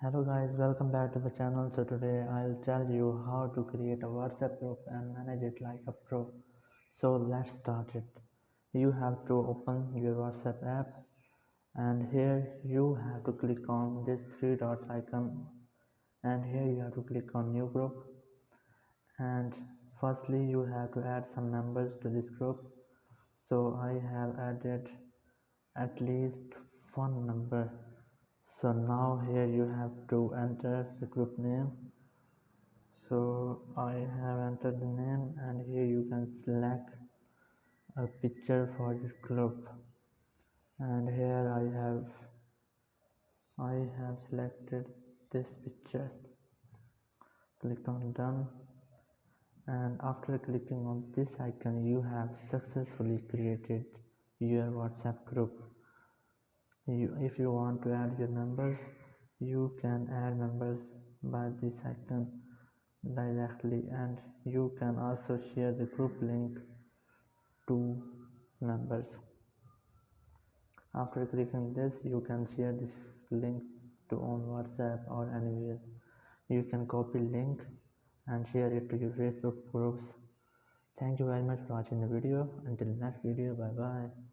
Hello guys, welcome back to the channel. So today I'll tell you how to create a WhatsApp group and manage it like a pro. So let's start it. You have to open your WhatsApp app and here you have to click on this three dots icon and here you have to click on new group, and firstly you have to add some members to this group. So I have added at least one member. So now here you have to enter the group name. So I have entered the name and here you can select a picture for your group, and here I have selected this picture. Click on done, and after clicking on this icon you have successfully created your WhatsApp group. If you want to add your members, you can add members by this icon directly, and you can also share the group link to members. After clicking this, you can share this link to on WhatsApp or anywhere. You can copy link and share it to your Facebook groups. Thank you very much for watching the video. Until next video, bye bye.